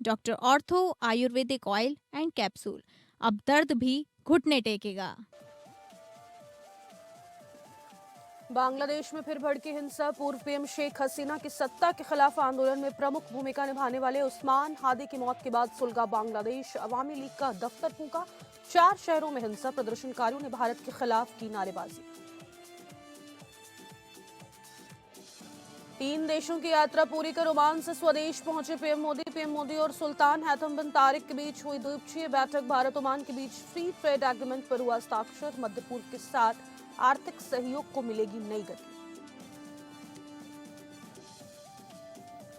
Doctor ortho Ayurvedic oil and capsule. अब दर्द भी घुटने टेकेगा। बांग्लादेश में फिर भड़की हिंसा। पूर्व पीएम शेख हसीना की सत्ता के खिलाफ आंदोलन में प्रमुख भूमिका निभाने वाले उस्मान हादी की मौत के बाद सुलगा बांग्लादेश। अवामी लीग का दफ्तर फूंका। 4 शहरों में हिंसा। प्रदर्शनकारियों ने भारत के खिलाफ की नारेबाजी। 3 देशों की यात्रा पूरी कर ओमान से स्वदेश पहुंचे पीएम मोदी। पीएम मोदी और सुल्तान हैथम बिन तारिक के बीच हुई द्विपक्षीय बैठक। भारत ओमान के बीच फ्री ट्रेड एग्रीमेंट पर हुआ हस्ताक्षर। मध्य पूर्व के साथ आर्थिक सहयोग को मिलेगी नई गति।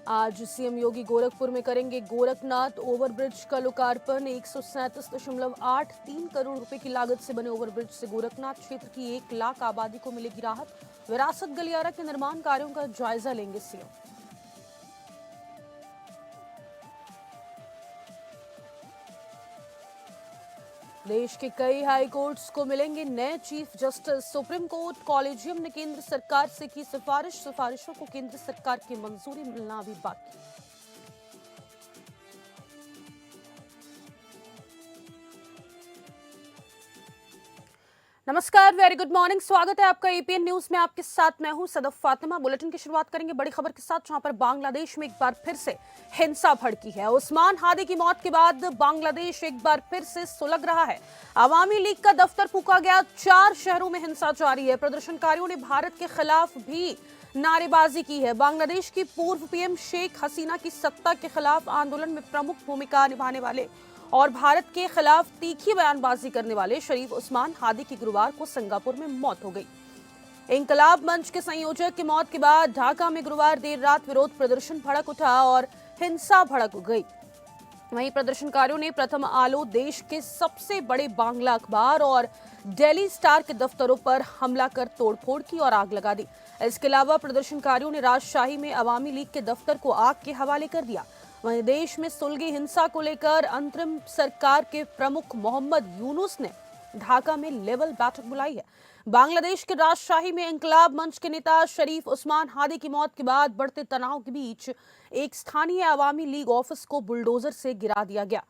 आज सीएम योगी गोरखपुर में करेंगे गोरखनाथ ओवरब्रिज का लोकार्पण। 137.83 करोड़ रुपए की लागत से बने ओवरब्रिज से गोरखनाथ क्षेत्र की 1 लाख आबादी को मिलेगी राहत। विरासत गलियारा के निर्माण कार्यों का जायजा लेंगे सीएम। देश के कई हाई कोर्ट्स को मिलेंगे नए chief justice. Supreme court collegium ने केंद्र सरकार से की सिफारिशों को केंद्र सरकार की मंजूरी मिलना अभी बाकी। नमस्कार, वेरी गुड मॉर्निंग। स्वागत है आपका एपीएन न्यूज में। आपके साथ मैं हूं सदफ फातिमा। बुलेटिन की शुरुआत करेंगे बड़ी खबर के साथ, जहां पर बांग्लादेश में एक बार फिर से हिंसा भड़की है। उस्मान हादी की मौत के बाद बांग्लादेश एक बार फिर से सुलग रहा है। अवामी लीग का दफ्तर फूंका गया। 4 शहरों में हिंसा जारी है। प्रदर्शनकारियों ने भारत के खिलाफ भी नारेबाजी की है। बांग्लादेश की पूर्व पीएम शेख हसीना की सत्ता के खिलाफ आंदोलन में प्रमुख भूमिका निभाने वाले और भारत के खिलाफ तीखी बयानबाजी करने वाले शरीफ उस्मान हादी की गुरुवार को सिंगापुर में मौत हो गई। इंकलाब मंच के संयोजक की मौत के बाद ढाका में गुरुवार देर रात विरोध प्रदर्शन भड़क उठा और हिंसा भड़क गई। वहीं प्रदर्शनकारियों ने प्रथम आलो, देश के सबसे बड़े बांग्ला अखबार, और डेली स्टार के दफ्तरों पर हमला कर तोड़फोड़ की और आग लगा दी। इसके अलावा प्रदर्शनकारियों ने राजशाही में अवामी लीग के दफ्तर को आग के हवाले कर दिया। वहीं देश में सुलगी हिंसा को लेकर अंतरिम सरकार के प्रमुख मोहम्मद यूनुस ने ढाका में लेवल बैठक बुलाई है। बांग्लादेश के राजशाही में इंकलाब मंच के नेता शरीफ उस्मान हादी की मौत के बाद बढ़ते तनाव के बीच एक स्थानीय अवामी लीग ऑफिस को बुलडोजर से गिरा दिया गया।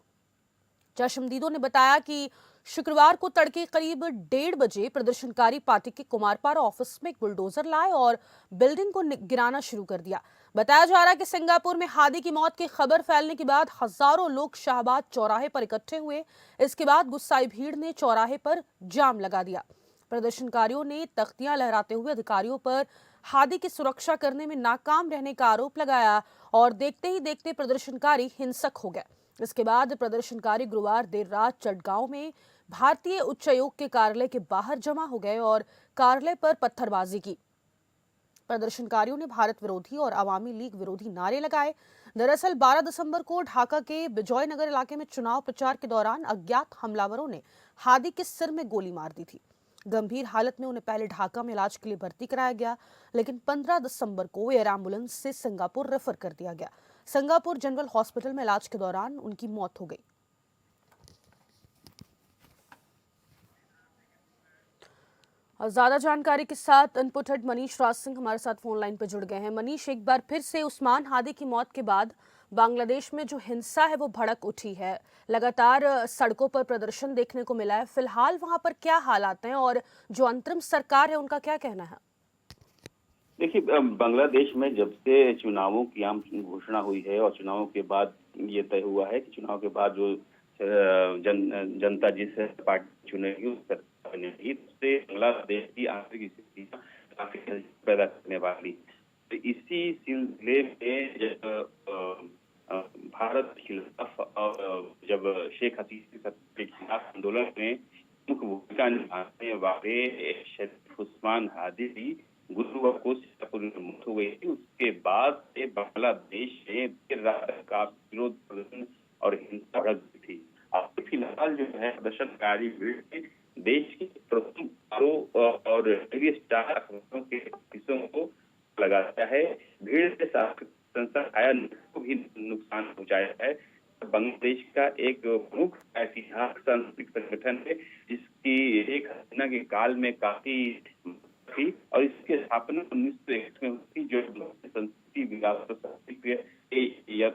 चशमदीदों ने बताया कि शुक्रवार को तड़के करीब 1:30 बजे प्रदर्शनकारी पार्टी के कुमारपारा ऑफिस में एक बुलडोजर लाए और बिल्डिंग को गिराना शुरू कर दिया। बताया जा रहा है कि सिंगापुर में हादी की मौत की खबर फैलने के बाद हजारों लोग शाहबाद चौराहे पर इकट्ठे हुए। इसके बाद गुस्साई भीड़ ने चौराहे पर जाम लगा दिया। प्रदर्शनकारियों ने तख्तियां लहराते हुए अधिकारियों पर हादी की सुरक्षा करने में नाकाम रहने का आरोप लगाया और देखते ही देखते प्रदर्शनकारी हिंसक हो गए। इसके बाद प्रदर्शनकारी गुरुवार देर रात चटगांव में भारतीय उच्चायोग के कार्यालय के बाहर जमा हो गए और कार्यालय पर पत्थरबाजी की। प्रदर्शनकारियों ने भारत विरोधी और अवामी लीग विरोधी नारे लगाए। दरअसल 12 दिसंबर को ढाका के बिजॉय नगर इलाके में चुनाव प्रचार के दौरान अज्ञात हमलावरों ने हादी के सिर में गोली मार दी थी। गंभीर हालत में उन्हें पहले ढाका में इलाज के लिए भर्ती कराया गया, लेकिन 15 दिसंबर को एयर एम्बुलेंस से सिंगापुर रेफर कर दिया गया। सिंगापुर जनरल हॉस्पिटल में इलाज के दौरान उनकी मौत हो गई। और ज्यादा जानकारी के साथ इनपुट हेड मनीष राज सिंह हमारे साथ फोन लाइन पर जुड़ गए हैं। मनीष, एक बार फिर से उस्मान हादी की मौत के बाद बांग्लादेश में जो हिंसा है वो भड़क उठी है। लगातार सड़कों पर प्रदर्शन देखने को मिला है। फिलहाल वहां पर क्या हालात हैं और जो अंतरिम सरकार है उनका क्या कहना है? देखिए, बांग्लादेश में जब से चुनावों की आम घोषणा हुई है और चुनावों के बाद ये तय हुआ है कि चुनाव के बाद जो जनता जिस पार्टी चुनेगी उस सरकार बनेगी, उससे बांग्लादेश की आर्थिक स्थिति काफी पैदा करने वाली। तो इसी सिलसिले में जब भारत के खिलाफ और जब शेख हसीना के खिलाफ आंदोलन में मुख्य भूमिका निभाने वाले शरीफ उस्मान हादी गुरुवार को सिंगापुर में मौत हो गई थी। उसके बाद से बांग्लादेश में देर रात का विरोध प्रदर्शन और हिंसा भड़क गई थी। अब फिलहाल जो है प्रदर्शनकारी भीड़ ने देश के प्रथम और डेली स्टार अखबारों के ऑफिसों को लगाया है। भीड़ के साथ संस्था को भी नुकसान पहुंचाया है। बांग्लादेश का एक प्रमुख ऐतिहासिक सांस्कृतिक संगठन है जिसकी शेख हसीना के काल में काफी थी और इसकी स्थापना 1961 में हुई, जो संस्कृति विकास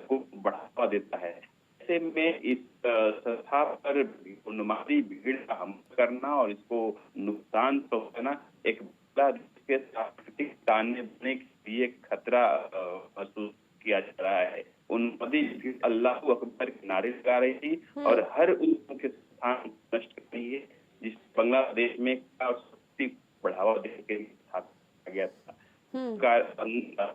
को बढ़ावा देता है। ऐसे में इस संस्था पर उन्मादी भीड़ का हमला करना और इसको नुकसान पहुंचाना एक बांग्लादेश के सांस्कृतिक ताने बाने के लिए खतरा महसूस किया जा रहा है। उन्मादी भीड़ अल्लाह अकबर के नारे लगा रही थी और हर उस मुख्य स्थान नष्ट कर रही है जिस बांग्लादेश में शक्ति को बढ़ावा देने के लिए स्थापित किया गया था।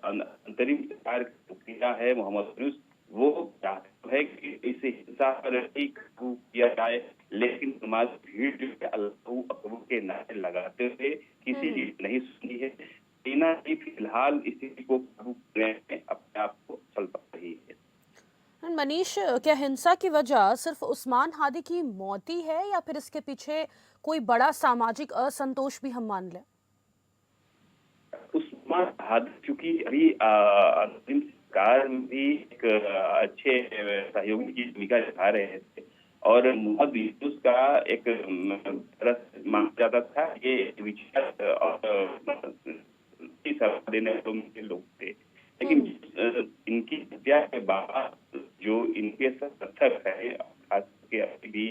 अंतरिम सरकार की मुखिया है मोहम्मद यूनूस, वो चाहता है कि इसे हिंसा पर ही काबू किया जाए, लेकिन नमाज भीड़ जो है अल्लाह अकबर के नारे लगाते हुए किसी की नहीं सुनी है। चीना ही फिलहाल स्थिति को काबू करने में अपने आप को चल पा रही है। मनीष, क्या हिंसा की वजह सिर्फ उस्मान हादी की मौत ही है या फिर इसके पीछे कोई बड़ा सामाजिक असंतोष भी हम मान लें? उस्मान हादी चूंकि अभी अंतरिम सरकार में भी एक अच्छे सहयोगी की भूमिका निभा रहे थे और मोहम्मद यूनूस का एक माना जाता था ये विचार और सलाह देने वाले लोग थे, लेकिन इनकी हत्या के बाद जो इनके समर्थक है खास करके अभी भी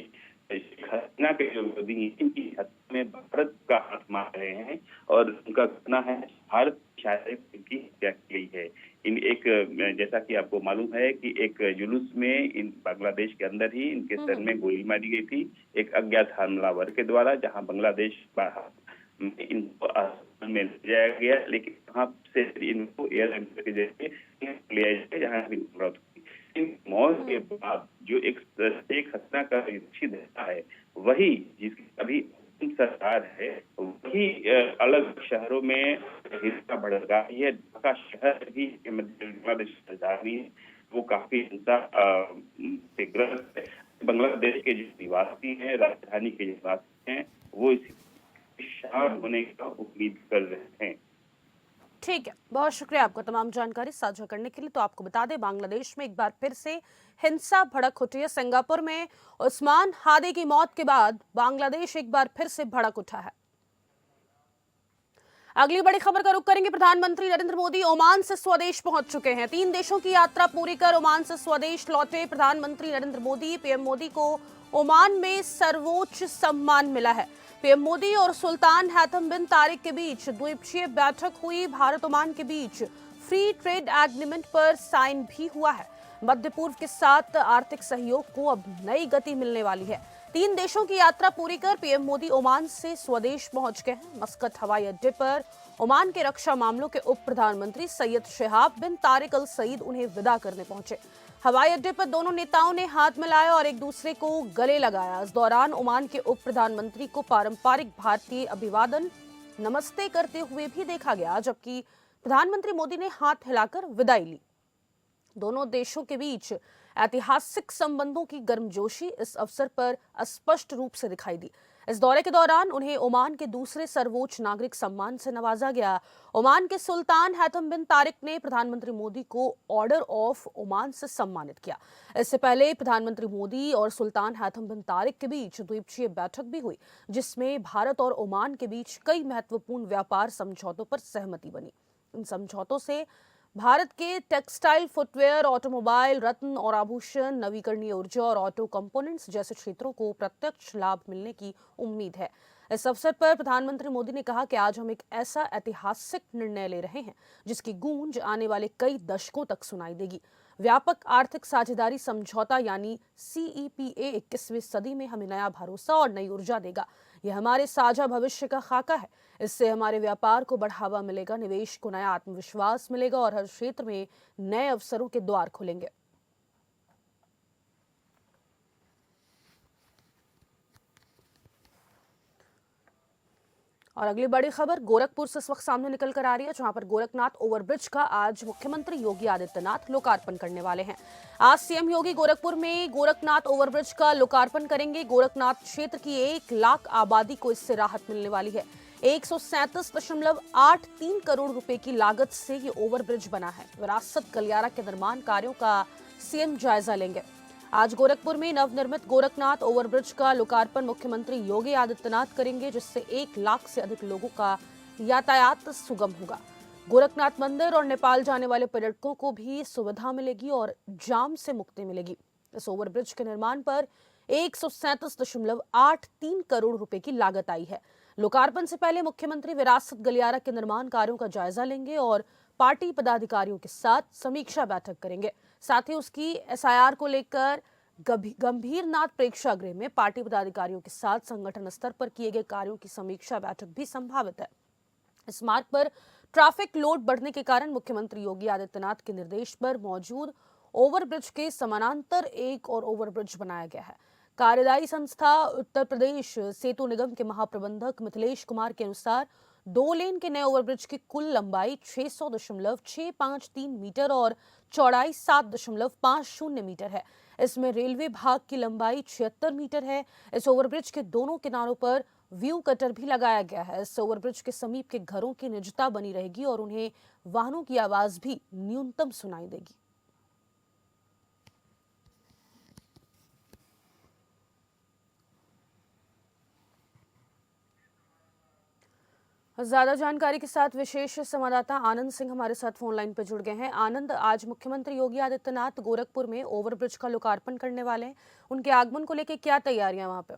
हसीना के जो विरोधी इनकी हत्या में भारत का हाथ मार रहे हैं और उनका कहना है भारत शायद इनकी हत्या की गई है। इन एक जैसा कि आपको मालूम है कि एक जुलूस में इन बांग्लादेश के अंदर ही इनके सर में गोली मारी गई थी एक अज्ञात हमलावर के द्वारा, जहां बांग्लादेश बाहर इनको में ले जाया गया, लेकिन वहां से इनको एयर के जरिए ले जाया जहाँ मौत हुई। इन मौत के बाद जो एक हत्या का रहता है वही जिसकी अभी सरकार है वही अलग शहरों में हिंसा भड़का रही है। ढाका शहर भी बांग्लादेश राजधानी है, वो काफी हिंसा से ग्रस्त है। बांग्लादेश के जो निवासी हैं, राजधानी के निवासी हैं, वो इस शांत होने का उम्मीद कर रहे हैं। ठीक है, बहुत शुक्रिया आपका तमाम जानकारी साझा करने के लिए। तो आपको बता दें, बांग्लादेश में एक बार फिर से हिंसा भड़क उठी है। सिंगापुर में उस्मान हादी की मौत के बाद बांग्लादेश एक बार फिर से भड़क उठा है। अगली बड़ी खबर का रुख करेंगे। प्रधानमंत्री नरेंद्र मोदी ओमान से स्वदेश पहुंच चुके हैं। 3 देशों की यात्रा पूरी कर ओमान से स्वदेश लौटे प्रधानमंत्री नरेंद्र मोदी। पीएम मोदी को ओमान में सर्वोच्च सम्मान मिला है। पीएम मोदी और सुल्तान हैथम बिन तारिक के बीच द्विपक्षीय बैठक हुई। भारत ओमान के बीच फ्री ट्रेड एग्रीमेंट पर साइन भी हुआ है। मध्य पूर्व के साथ आर्थिक सहयोग को अब नई गति मिलने वाली है। 3 देशों की यात्रा पूरी कर पीएम मोदी ओमान से स्वदेश पहुंच गए हैं। मस्कत हवाई अड्डे पर ओमान के रक्षा मामलों के उप प्रधानमंत्री सैयद शिहाब बिन तारिक अल सईद उन्हें विदा करने पहुंचे। हवाई अड्डे पर दोनों नेताओं ने हाथ मिलाया और एक दूसरे को गले लगाया। इस दौरान ओमान के उप प्रधानमंत्री को पारंपरिक भारतीय अभिवादन नमस्ते करते हुए भी देखा गया, जबकि प्रधानमंत्री मोदी ने हाथ हिलाकर विदाई ली। दोनों देशों के बीच ऐतिहासिक संबंधों की गर्मजोशी इस अवसर पर स्पष्ट रूप से दिखाई दी। इस दौरे के दौरान उन्हें ओमान के दूसरे सर्वोच्च नागरिक सम्मान से नवाजा गया। ओमान के सुल्तान हैथम बिन तारिक ने प्रधानमंत्री मोदी को ऑर्डर ऑफ ओमान से सम्मानित किया। इससे पहले प्रधानमंत्री मोदी और सुल्तान हैथम बिन तारिक के बीच द्विपक्षीय बैठक भी हुई, जिसमें भारत और ओमान के बीच कई महत्वपूर्ण व्यापार समझौतों पर सहमति बनी। इन समझौतों से भारत के टेक्सटाइल, फुटवेयर, ऑटोमोबाइल, रत्न और आभूषण, नवीकरणीय ऊर्जा और ऑटो कंपोनेंट्स जैसे क्षेत्रों को प्रत्यक्ष लाभ मिलने की उम्मीद है। इस अवसर पर प्रधानमंत्री मोदी ने कहा कि आज हम एक ऐसा ऐतिहासिक निर्णय ले रहे हैं जिसकी गूंज आने वाले कई दशकों तक सुनाई देगी। व्यापक आर्थिक साझेदारी समझौता यानी CEPA 21वीं सदी में हमें नया भरोसा और नई ऊर्जा देगा। यह हमारे साझा भविष्य का खाका है। इससे हमारे व्यापार को बढ़ावा मिलेगा, निवेश को नया आत्मविश्वास मिलेगा और हर क्षेत्र में नए अवसरों के द्वार खुलेंगे। और अगली बड़ी खबर गोरखपुर से इस वक्त सामने निकल कर आ रही है, जहां पर गोरखनाथ ओवरब्रिज का आज मुख्यमंत्री योगी आदित्यनाथ लोकार्पण करने वाले हैं। आज सीएम योगी गोरखपुर में गोरखनाथ ओवरब्रिज का लोकार्पण करेंगे। गोरखनाथ क्षेत्र की 1 लाख आबादी को इससे राहत मिलने वाली है। 137.83 करोड़ रुपए की लागत से ये ओवरब्रिज बना है। विरासत गलियारा के निर्माण कार्यों का सीएम जायजा लेंगे। आज गोरखपुर में नवनिर्मित गोरखनाथ ओवरब्रिज का लोकार्पण मुख्यमंत्री योगी आदित्यनाथ करेंगे, जिससे 1 लाख से अधिक लोगों का यातायात सुगम होगा। गोरखनाथ मंदिर और नेपाल जाने वाले पर्यटकों को भी सुविधा मिलेगी और जाम से मुक्ति मिलेगी। इस ओवरब्रिज के निर्माण पर 137.83 करोड़ रुपए की लागत आई है। लोकार्पण से पहले मुख्यमंत्री विरासत गलियारा के निर्माण कार्यों का जायजा लेंगे और पार्टी पदाधिकारियों के साथ समीक्षा बैठक करेंगे। साथ ही उसकी एसआईआर को लेकर गंभीरनाथ प्रेक्षागृह में पार्टी पदाधिकारियों के साथ संगठन स्तर पर किए गए कार्यों की समीक्षा बैठक भी संभावित है। इस मार्ग पर ट्रैफिक लोड बढ़ने के कारण मुख्यमंत्री योगी आदित्यनाथ के निर्देश पर मौजूद ओवरब्रिज के समानांतर एक और ओवरब्रिज बनाया गया है। कार्यदायी संस्था उत्तर प्रदेश सेतु निगम के महाप्रबंधक मिथिलेश कुमार के अनुसार 2 लेन के नए ओवरब्रिज की कुल लंबाई 600.653 मीटर और चौड़ाई 7.50 मीटर है। इसमें रेलवे भाग की लंबाई 76 मीटर है। इस ओवरब्रिज के दोनों किनारों पर व्यू कटर भी लगाया गया है। इस ओवरब्रिज के समीप के घरों की निजता बनी रहेगी और उन्हें वाहनों की आवाज भी न्यूनतम सुनाई देगी। ज्यादा जानकारी के साथ विशेष संवाददाता आनंद सिंह हमारे साथ फोन लाइन पर जुड़ गए हैं। आनंद, आज मुख्यमंत्री योगी आदित्यनाथ गोरखपुर में ओवरब्रिज का लोकार्पण करने वाले हैं। उनके आगमन को लेकर क्या तैयारियां वहां पे?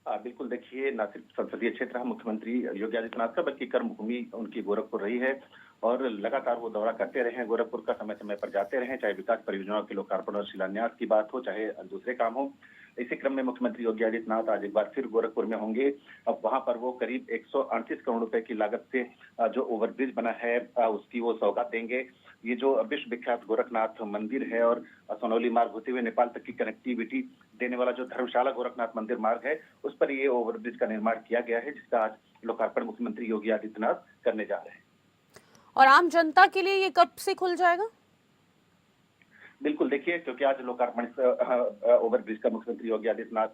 बिल्कुल, देखिए, न सिर्फ संसदीय क्षेत्र है मुख्यमंत्री योगी आदित्यनाथ का, बल्कि कर्मभूमि उनकी गोरखपुर रही है और लगातार वो दौरा करते रहे हैं गोरखपुर का, समय समय पर जाते रहे, चाहे विकास परियोजनाओं के लोकार्पण और शिलान्यास की बात हो, चाहे दूसरे काम हो। इसी क्रम में मुख्यमंत्री योगी आदित्यनाथ आज एक बार फिर गोरखपुर में होंगे। अब वहां पर वो करीब 138 करोड़ रुपए की लागत से जो ओवरब्रिज बना है उसकी वो सौगात देंगे। ये जो विश्व विख्यात गोरखनाथ मंदिर है और सोनौली मार्ग होते हुए नेपाल तक की कनेक्टिविटी देने वाला जो धर्मशाला गोरखनाथ मंदिर मार्ग है, उस पर ये ओवरब्रिज का निर्माण किया गया है, जिसका आज लोकार्पण मुख्यमंत्री योगी आदित्यनाथ करने जा रहे हैं। और आम जनता के लिए ये कब से खुल जाएगा? बिल्कुल, देखिए, क्योंकि आज लोकार्पण ओवरब्रिज का मुख्यमंत्री योगी आदित्यनाथ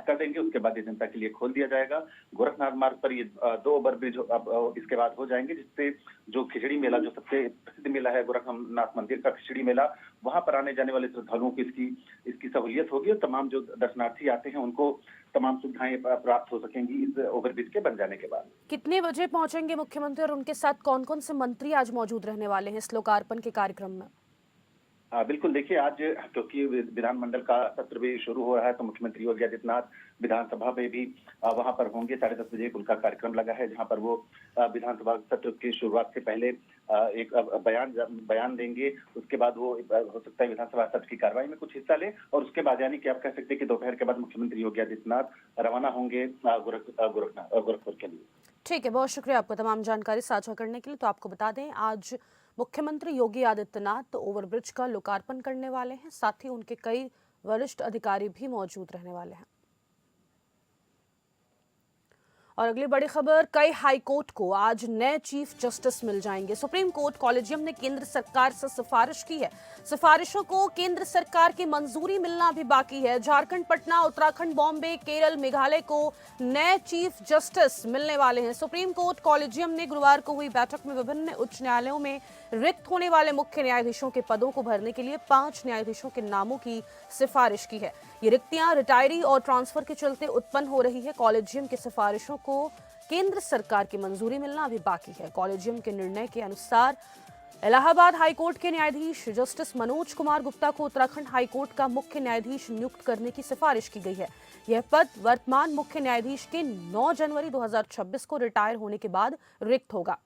कर देंगे, उसके बाद ये जनता के लिए खोल दिया जाएगा। गोरखनाथ मार्ग पर ये 2 ओवरब्रिज अब इसके बाद हो जाएंगे, जिससे जो खिचड़ी मेला, जो सबसे प्रसिद्ध मेला है गोरखनाथ मंदिर का खिचड़ी मेला, वहां पर आने जाने वाले श्रद्धालुओं को इसकी सहूलियत होगी और तमाम जो दर्शनार्थी आते हैं उनको तमाम सुविधाएं प्राप्त हो सकेंगी इस ओवरब्रिज के बन जाने के बाद। कितने बजे पहुंचेंगे मुख्यमंत्री और उनके साथ कौन कौन से मंत्री आज मौजूद रहने वाले हैं इस लोकार्पण के कार्यक्रम में? बिल्कुल, देखिए, आज क्योंकि विधानमंडल का सत्र भी शुरू हो रहा है, तो मुख्यमंत्री योगी आदित्यनाथ विधानसभा में भी वहां पर होंगे। 10:30 बजे उनका कार्यक्रम लगा है, जहां पर वो विधानसभा सत्र की शुरुआत से पहले एक बयान देंगे। उसके बाद वो हो सकता है विधानसभा सत्र की कार्रवाई में कुछ हिस्सा ले और उसके बाद, यानी कि आप कह सकते हैं कि दोपहर के बाद मुख्यमंत्री योगी आदित्यनाथ रवाना होंगे गोरखपुर के लिए। ठीक है, बहुत शुक्रिया आपका तमाम जानकारी साझा करने के लिए। तो आपको बता दें, आज मुख्यमंत्री योगी आदित्यनाथ ओवरब्रिज का लोकार्पण करने वाले हैं, साथ ही उनके कई वरिष्ठ अधिकारी भी मौजूद रहने वाले हैं। और अगली बड़ी खबर, कई हाईकोर्ट को आज नए चीफ जस्टिस मिल जाएंगे। सुप्रीम कोर्ट कॉलेजियम ने केंद्र सरकार से सिफारिश की है। सिफारिशों को केंद्र सरकार की मंजूरी मिलना भी बाकी है। झारखंड, पटना, उत्तराखंड, बॉम्बे, केरल, मेघालय को नए चीफ जस्टिस मिलने वाले हैं। सुप्रीम कोर्ट कॉलेजियम ने गुरुवार को हुई बैठक में विभिन्न उच्च न्यायालयों में रिक्त होने वाले मुख्य न्यायाधीशों के पदों को भरने के लिए 5 न्यायाधीशों के नामों की सिफारिश की है। ये रिक्तियां रिटायरी और ट्रांसफर के चलते उत्पन्न हो रही है। कॉलेजियम की सिफारिशों को केंद्र सरकार की मंजूरी मिलना अभी बाकी है। कॉलेजियम के निर्णय के अनुसार इलाहाबाद हाईकोर्ट के न्यायाधीश जस्टिस मनोज कुमार गुप्ता को उत्तराखंड हाईकोर्ट का मुख्य न्यायाधीश नियुक्त करने की सिफारिश की गई है। यह पद वर्तमान मुख्य न्यायाधीश के 9 जनवरी 2026 को रिटायर होने के बाद रिक्त होगा।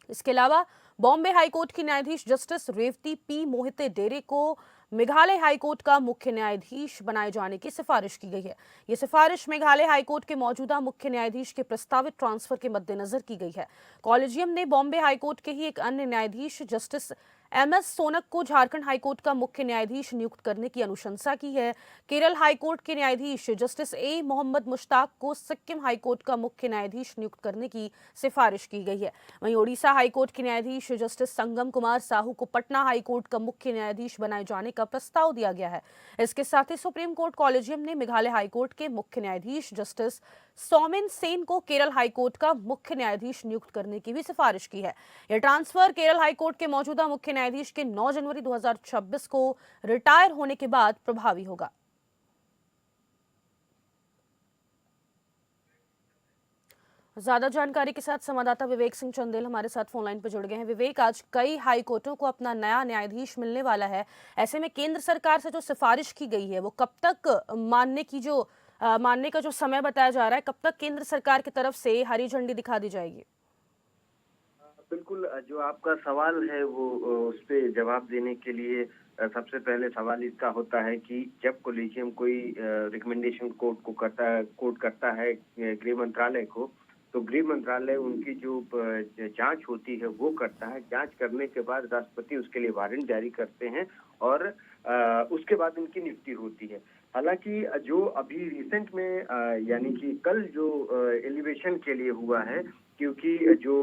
इसके अलावा बॉम्बे हाईकोर्ट की न्यायाधीश जस्टिस रेवती पी मोहिते डेरे को मेघालय हाईकोर्ट का मुख्य न्यायाधीश बनाए जाने की सिफारिश की गई है। यह सिफारिश मेघालय हाईकोर्ट के मौजूदा मुख्य न्यायाधीश के प्रस्तावित ट्रांसफर के मद्देनजर की गई है। कॉलेजियम ने बॉम्बे हाईकोर्ट के ही एक अन्य न्यायाधीश जस्टिस MS सोनक को झारखंड हाईकोर्ट का मुख्य न्यायाधीश नियुक्त करने की अनुशंसा की है। केरल हाईकोर्ट के न्यायाधीश जस्टिस A मोहम्मद मुश्ताक को सिक्किम हाईकोर्ट का मुख्य न्यायाधीश नियुक्त करने की सिफारिश की गई है। वहीं ओडिशा हाईकोर्ट के न्यायाधीश जस्टिस संगम कुमार साहू को पटना हाईकोर्ट का मुख्य न्यायाधीश बनाए जाने का प्रस्ताव दिया गया है। इसके साथ ही सुप्रीम कोर्ट कॉलेजियम ने मेघालय हाईकोर्ट के मुख्य न्यायाधीश जस्टिस सौमेन सेन को केरल हाईकोर्ट का मुख्य न्यायाधीश नियुक्त करने की भी सिफारिश की है। यह ट्रांसफर केरल हाईकोर्ट के मौजूदा मुख्य न्यायाधीश के 9 जनवरी 2026 को रिटायर होने के बाद प्रभावी होगा। ज्यादा जानकारी के साथ संवाददाता विवेक सिंह चंदेल हमारे साथ फोन लाइन पर जुड़ गए हैं। विवेक, आज कई हाई कोर्टों को अपना नया न्यायाधीश मिलने वाला है। ऐसे में केंद्र सरकार से जो सिफारिश की गई है वो कब तक मानने का जो समय बताया जा रहा है, कब तक केंद्र सरकार की तरफ से हरी झंडी दिखा दी जाएगी? बिल्कुल, जो आपका सवाल है वो उस पे जवाब देने के लिए सबसे पहले सवाल इसका होता है कि जब कोलिजियम कोई रिकमेंडेशन कोर्ट करता है गृह मंत्रालय को, तो गृह मंत्रालय उनकी जो जांच होती है वो करता है। जांच करने के बाद राष्ट्रपति उसके लिए वारंट जारी करते हैं और उसके बाद उनकी नियुक्ति होती है। हालांकि जो अभी रिसेंट में यानी कि कल जो एलिवेशन के लिए हुआ है, क्योंकि जो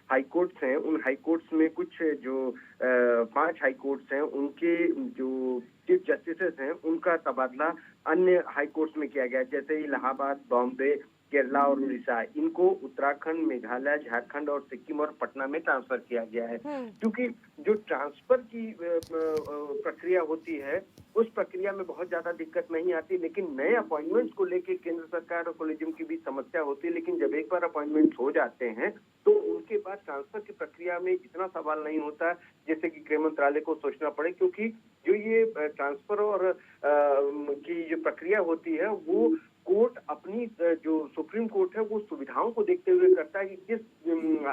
हाई कोर्ट्स हैं उन हाई कोर्ट्स में कुछ जो 5 हाई कोर्ट्स हैं उनके जो चीफ जस्टिसेस हैं उनका तबादला अन्य हाई कोर्ट्स में किया गया, जैसे इलाहाबाद, बॉम्बे, केरला और उड़ीसा। इनको उत्तराखंड, मेघालय, झारखंड और सिक्किम और पटना में ट्रांसफर किया गया है। क्योंकि जो ट्रांसफर की प्रक्रिया होती है उस प्रक्रिया में बहुत ज्यादा दिक्कत नहीं आती, लेकिन नए अपॉइंटमेंट्स को लेके केंद्र सरकार और कोलेजियम की भी समस्या होती है। लेकिन जब एक बार अपॉइंटमेंट्स हो जाते हैं तो उनके बाद ट्रांसफर की प्रक्रिया में इतना सवाल नहीं होता जैसे कि गृह मंत्रालय को सोचना पड़े, क्योंकि जो ये ट्रांसफर और की जो प्रक्रिया होती है वो कोर्ट अपनी जो सुप्रीम कोर्ट है वो सुविधाओं को देखते हुए करता है कि किस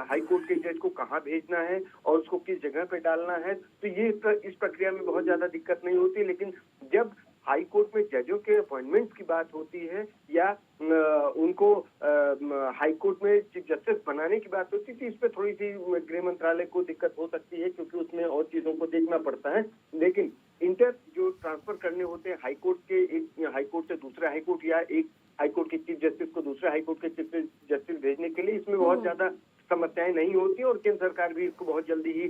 हाई कोर्ट के जज को कहाँ भेजना है और उसको किस जगह पे डालना है। तो ये इस प्रक्रिया में बहुत ज्यादा दिक्कत नहीं होती। लेकिन जब हाई कोर्ट में जजों के अपॉइंटमेंट्स की बात होती है या उनको हाई कोर्ट में चीफ जस्टिस बनाने की बात होती है, तो इस पे थोड़ी सी गृह मंत्रालय को दिक्कत हो सकती है, क्योंकि उसमें और चीजों को देखना पड़ता है। लेकिन इंटर जो ट्रांसफर करने होते हैं हाई कोर्ट के, एक हाई कोर्ट से दूसरे हाई कोर्ट या एक हाई कोर्ट के चीफ जस्टिस को दूसरे हाई कोर्ट के चीफ जस्टिस भेजने के लिए, इसमें बहुत ज्यादा समस्याएं नहीं होती और केंद्र सरकार भी इसको बहुत जल्दी ही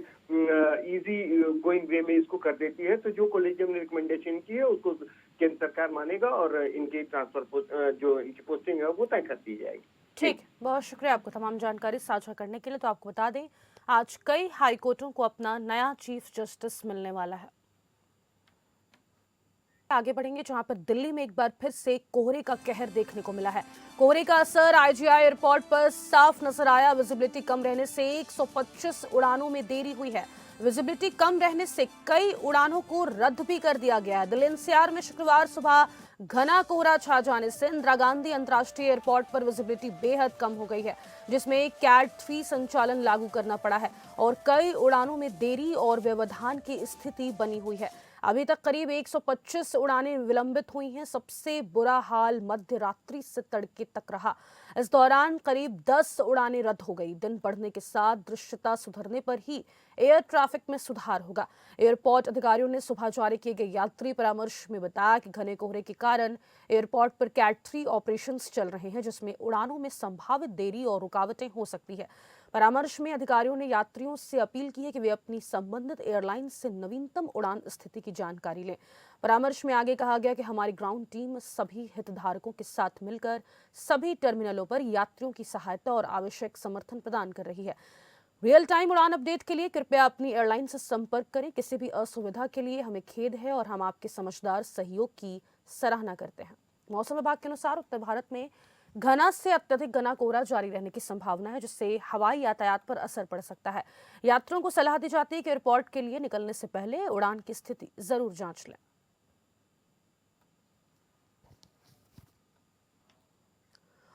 इजी गोइंग वे में इसको कर देती है। तो जो कोलेजियम ने रिकमेंडेशन की है उसको केंद्र सरकार मानेगा और इनकी ट्रांसफर जो इनकी पोस्टिंग है वो तय कर दी जाएगी। ठीक, बहुत शुक्रिया आपको तमाम जानकारी साझा करने के लिए। तो आपको बता दें, आज कई हाई कोर्टों को अपना नया चीफ जस्टिस मिलने वाला है। आगे बढ़ेंगे, जहां पर दिल्ली में एक बार फिर से कोहरे का कहर देखने को मिला है। कोहरे का असर आईजीआई एयरपोर्ट पर साफ नजर आया। विजिबिलिटी कम रहने से 125 उड़ानों में देरी हुई है। विजिबिलिटी कम रहने से कई उड़ानों को रद्द भी कर दिया गया है। दिल्ली एनसीआर में शुक्रवार सुबह घना कोहरा छा जाने से इंदिरा गांधी अंतर्राष्ट्रीय एयरपोर्ट पर विजिबिलिटी बेहद कम हो गई है, जिसमें कैट 3 संचालन लागू करना पड़ा है और कई उड़ानों में देरी और व्यवधान की स्थिति बनी हुई है। अभी तक करीब 125 उड़ानें विलंबित हुई हैं। सबसे बुरा हाल मध्य रात्रि से तड़के तक रहा। इस दौरान करीब 10 उड़ानें रद्द हो गई। दिन बढ़ने के साथ दृश्यता सुधरने पर ही एयर ट्रैफिक में सुधार होगा। एयरपोर्ट अधिकारियों ने सुबह जारी किए गए यात्री परामर्श में बताया कि घने कोहरे के कारण एयरपोर्ट पर कैट 3 ऑपरेशंस चल रहे हैं, जिसमें उड़ानों में संभावित देरी और रुकावटें हो सकती है। परामर्श में अधिकारियों ने यात्रियों से अपील की है कि वे अपनी संबंधित एयरलाइन से नवीनतम उड़ान स्थिति की जानकारी लें। परामर्श में आगे कहा गया कि हमारी ग्राउंड टीम सभी हितधारकों के साथ मिलकर सभी टर्मिनलों पर यात्रियों की सहायता और आवश्यक समर्थन प्रदान कर रही है। रियल टाइम उड़ान अपडेट के लिए कृपया अपनी एयरलाइन से संपर्क करें। किसी भी असुविधा के लिए हमें खेद है और हम आपके समझदार सहयोग की सराहना करते हैं। मौसम विभाग के अनुसार उत्तर भारत में घना से अत्यधिक घना कोहरा जारी रहने की संभावना है, जिससे हवाई यातायात पर असर पड़ सकता है। यात्रियों को सलाह दी जाती है कि एयरपोर्ट के लिए निकलने से पहले उड़ान की स्थिति जरूर जांच लें।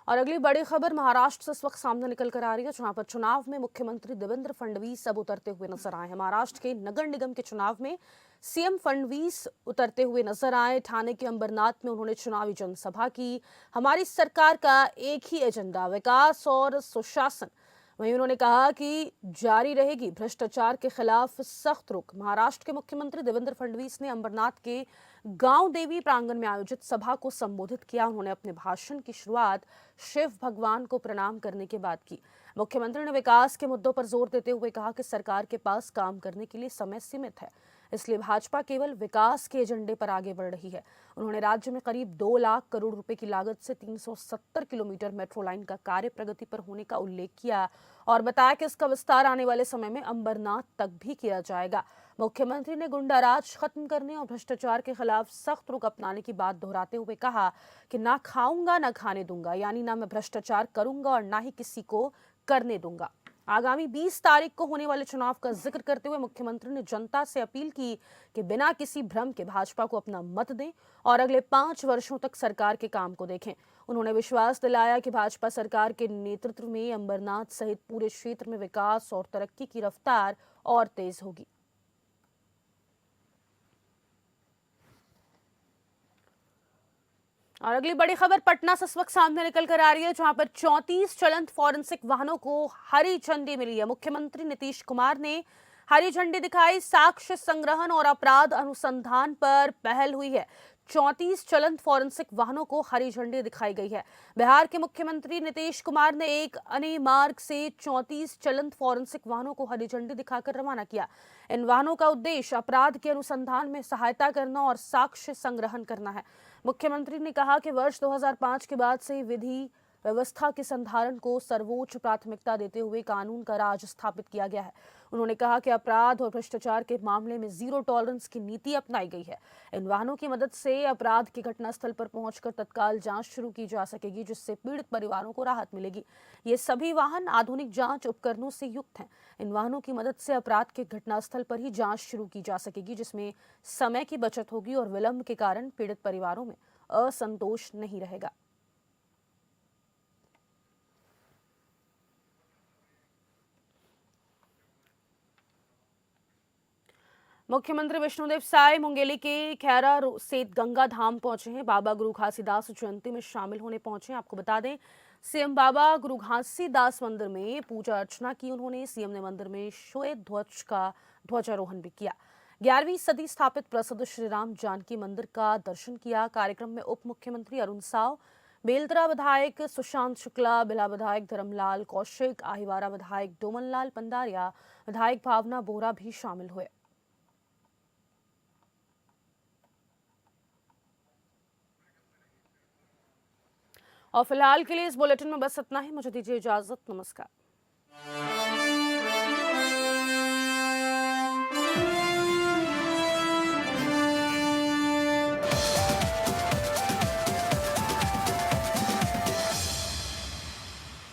और अगली बड़ी खबर महाराष्ट्र से इस वक्त सामने निकल कर आ रही है, जहां पर चुनाव में मुख्यमंत्री देवेंद्र फडणवीस अब उतरते हुए नजर आए हैं। महाराष्ट्र के नगर निगम के चुनाव में सीएम फडणवीस उतरते हुए नजर आए। ठाणे के अंबरनाथ में उन्होंने चुनावी जनसभा की। हमारी सरकार का एक ही एजेंडा, विकास और सुशासन। वहीं उन्होंने कहा कि जारी रहेगी भ्रष्टाचार के खिलाफ सख्त रुख। महाराष्ट्र के मुख्यमंत्री देवेंद्र फडणवीस ने अंबरनाथ के गांव देवी प्रांगण में आयोजित सभा को संबोधित किया। उन्होंने अपने भाषण की शुरुआत शिव भगवान को प्रणाम करने के बाद की। मुख्यमंत्री ने विकास के मुद्दों पर जोर देते हुए कहा कि सरकार के पास काम करने के लिए समय सीमित है, इसलिए भाजपा केवल विकास के एजेंडे पर आगे बढ़ रही है। उन्होंने राज्य में करीब 2 लाख करोड़ रुपए की लागत से 370 किलोमीटर मेट्रो लाइन का कार्य प्रगति पर होने का उल्लेख किया और बताया कि इसका विस्तार आने वाले समय में अंबरनाथ तक भी किया जाएगा। मुख्यमंत्री ने गुंडाराज खत्म करने और भ्रष्टाचार के खिलाफ सख्त रुख अपनाने की बात दोहराते हुए कहा कि ना खाऊंगा ना खाने दूंगा, यानी ना मैं भ्रष्टाचार करूंगा और ना ही किसी को करने दूंगा। आगामी 20 तारीख को होने वाले चुनाव का जिक्र करते हुए मुख्यमंत्री ने जनता से अपील की कि बिना किसी भ्रम के भाजपा को अपना मत दें और अगले 5 वर्षों तक सरकार के काम को देखें। उन्होंने विश्वास दिलाया कि भाजपा सरकार के नेतृत्व में अंबरनाथ सहित पूरे क्षेत्र में विकास और तरक्की की रफ्तार और तेज होगी। और अगली बड़ी खबर पटना से इस वक्त सामने निकल कर आ रही है, जहां पर 34 चलंत फॉरेंसिक वाहनों को हरी झंडी मिली है। मुख्यमंत्री नीतीश कुमार ने हरी झंडी दिखाई। साक्ष्य संग्रहण और अपराध अनुसंधान पर पहल हुई है। 34 चलंत फॉरेंसिक वाहनों को हरी झंडी दिखाई गई है। बिहार के मुख्यमंत्री नीतीश कुमार ने एक अन्य मार्ग से 34 चलंत फॉरेंसिक वाहनों को हरी झंडी दिखाकर रवाना किया। इन वाहनों का उद्देश्य अपराध के अनुसंधान में सहायता करना और साक्ष्य संग्रहण करना है। मुख्यमंत्री ने कहा कि वर्ष 2005 के बाद से विधि व्यवस्था के संधारण को सर्वोच्च प्राथमिकता देते हुए कानून का राज स्थापित किया गया है। उन्होंने कहा कि अपराध और भ्रष्टाचार के मामले में जीरो टॉलरेंस की नीति अपनाई गई है। इन वाहनों की मदद से अपराध की घटनास्थल पर पहुंचकर तत्काल जांच शुरू की जा सकेगी, जिससे पीड़ित परिवारों को राहत मिलेगी। ये सभी वाहन आधुनिक जांच उपकरणों से युक्त हैं। इन वाहनों की मदद से अपराध के घटनास्थल पर ही जांच शुरू की जा सकेगी, जिसमें समय की बचत होगी और विलंब के कारण पीड़ित परिवारों में असंतोष नहीं रहेगा। मुख्यमंत्री विष्णुदेव साय मुंगेली के खैरा से गंगा धाम पहुंचे हैं। बाबा गुरु घासीदास जयंती में शामिल होने पहुंचे हैं। आपको बता दें, सीएम बाबा गुरु घासीदास मंदिर में पूजा अर्चना की उन्होंने। सीएम ने मंदिर में श्वेत ध्वज का ध्वजारोहण भी किया। 11वीं सदी स्थापित प्रसिद्ध श्री राम जानकी मंदिर का दर्शन किया। कार्यक्रम में उप मुख्यमंत्री अरुण साव, बेलतरा विधायक सुशांत शुक्ला, बिला विधायक धर्मलाल कौशिक, आहिवारा विधायक डोमनलाल पंडारिया, विधायक भावना बोरा भी शामिल हुए। और फिलहाल के लिए इस बुलेटिन में बस इतना ही। मुझे दीजिए इजाजत। नमस्कार।